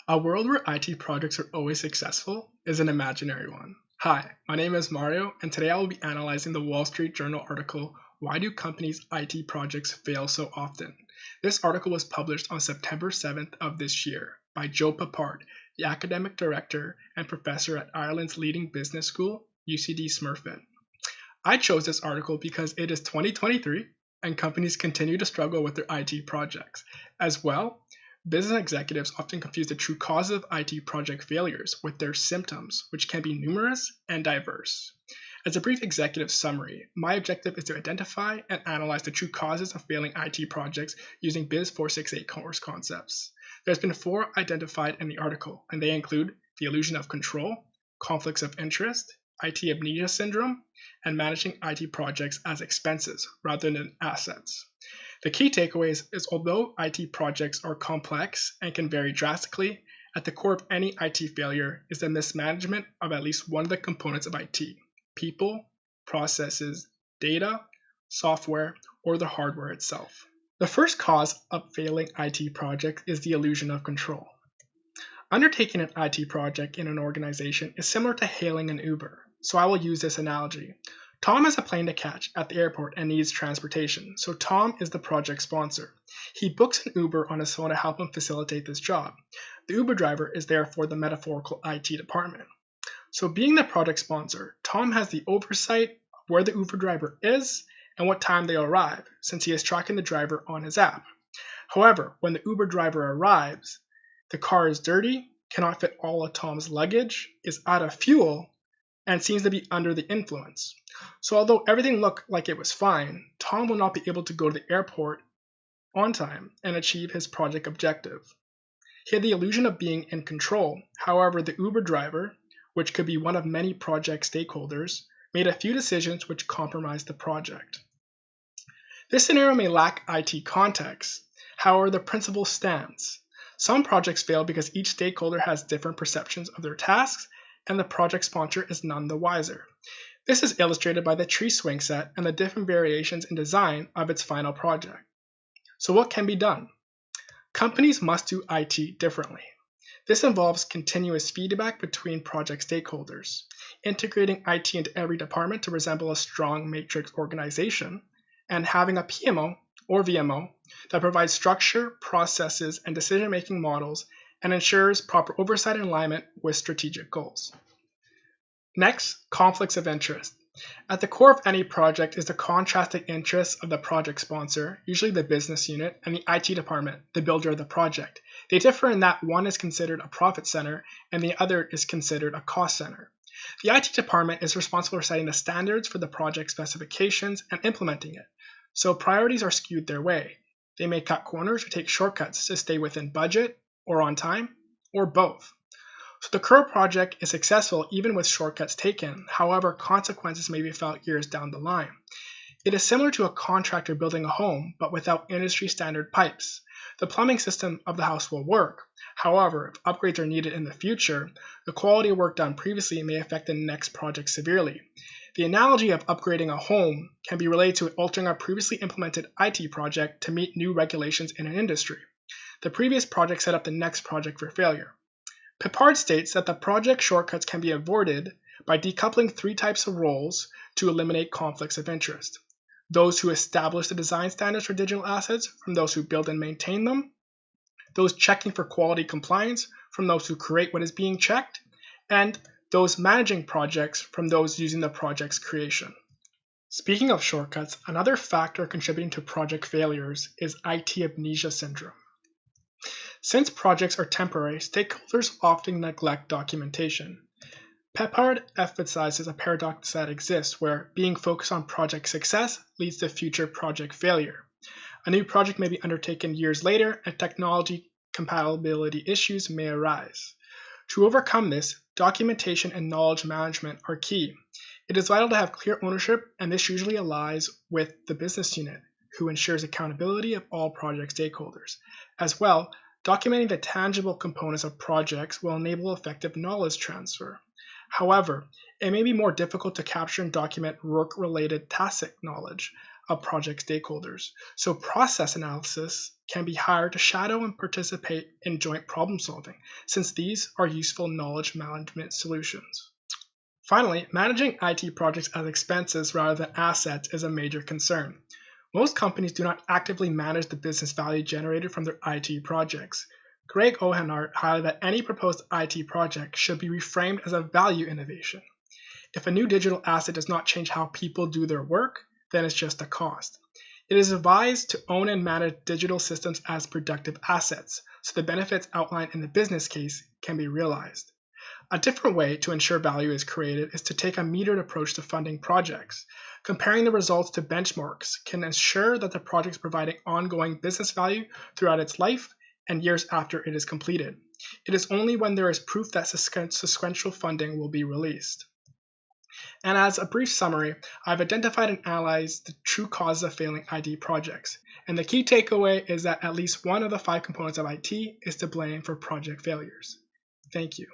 A world where IT projects are always successful is an imaginary one. Hi, my name is Mario, and today I will be analyzing the Wall Street Journal article, Why Do Companies' IT Projects Fail So Often? This article was published on September 7th of this year by Joe Papard, the academic director and professor at Ireland's leading business school, UCD Smurfit. I chose this article because it is 2023 and companies continue to struggle with their IT projects. As well, business executives often confuse the true causes of IT project failures with their symptoms, which can be numerous and diverse. As a brief executive summary, my objective is to identify and analyze the true causes of failing IT projects using Biz 468 course concepts. There's been four identified in the article, and they include the illusion of control, conflicts of interest, IT amnesia syndrome, and managing IT projects as expenses rather than assets. The key takeaways is although IT projects are complex and can vary drastically, at the core of any IT failure is the mismanagement of at least one of the components of IT: people, processes, data, software, or the hardware itself. The first cause of failing IT projects is the illusion of control. Undertaking an IT project in an organization is similar to hailing an Uber, so I will use this analogy. Tom has a plane to catch at the airport and needs transportation, so Tom is the project sponsor. He books an Uber on his phone to help him facilitate this job. The Uber driver is therefore the metaphorical IT department. So being the project sponsor, Tom has the oversight of where the Uber driver is and what time they arrive, since he is tracking the driver on his app. However, when the Uber driver arrives, the car is dirty, cannot fit all of Tom's luggage, is out of fuel, and seems to be under the influence. So although everything looked like it was fine, Tom will not be able to go to the airport on time and achieve his project objective. He had the illusion of being in control. However, the Uber driver, which could be one of many project stakeholders, made a few decisions which compromised the project. This scenario may lack IT context. However, the principle stands. Some projects fail because each stakeholder has different perceptions of their tasks, and the project sponsor is none the wiser. This is illustrated by the tree swing set and the different variations in design of its final project. So what can be done? Companies must do IT differently. This involves continuous feedback between project stakeholders, integrating IT into every department to resemble a strong matrix organization, and having a PMO or VMO that provides structure, processes, and decision-making models and ensures proper oversight and alignment with strategic goals. Next, conflicts of interest. At the core of any project is the contrasting interests of the project sponsor, usually the business unit, and the IT department, the builder of the project. They differ in that one is considered a profit center and the other is considered a cost center. The IT department is responsible for setting the standards for the project specifications and implementing it, so priorities are skewed their way. They may cut corners or take shortcuts to stay within budget or on time, or both. So the current project is successful even with shortcuts taken. However, consequences may be felt years down the line. It is similar to a contractor building a home, but without industry standard pipes. The plumbing system of the house will work. However, if upgrades are needed in the future, the quality of work done previously may affect the next project severely. The analogy of upgrading a home can be related to altering a previously implemented IT project to meet new regulations in an industry. The previous project set up the next project for failure. Papard states that the project shortcuts can be avoided by decoupling three types of roles to eliminate conflicts of interest: those who establish the design standards for digital assets from those who build and maintain them, those checking for quality compliance from those who create what is being checked, and those managing projects from those using the project's creation. Speaking of shortcuts, another factor contributing to project failures is IT amnesia syndrome. Since projects are temporary, stakeholders often neglect documentation. Papard emphasizes a paradox that exists where being focused on project success leads to future project failure. A new project may be undertaken years later and technology compatibility issues may arise. To overcome this, documentation and knowledge management are key. It is vital to have clear ownership, and this usually lies with the business unit, who ensures accountability of all project stakeholders. As well, documenting the tangible components of projects will enable effective knowledge transfer. However, it may be more difficult to capture and document work-related tacit knowledge. of project stakeholders, so process analysis can be hired to shadow and participate in joint problem solving, since these are useful knowledge management solutions. Finally, managing IT projects as expenses rather than assets is a major concern. Most companies do not actively manage the business value generated from their IT projects. Greg Ohenart highlighted that any proposed IT project should be reframed as a value innovation. If a new digital asset does not change how people do their work, then it's just a cost. It is advised to own and manage digital systems as productive assets, so the benefits outlined in the business case can be realized. A different way to ensure value is created is to take a metered approach to funding projects. Comparing the results to benchmarks can ensure that the project is providing ongoing business value throughout its life and years after it is completed. It is only when there is proof that sequential funding will be released. And as a brief summary, I've identified and analyzed the true causes of failing IT projects. And the key takeaway is that at least one of the 5 components of IT is to blame for project failures. Thank you.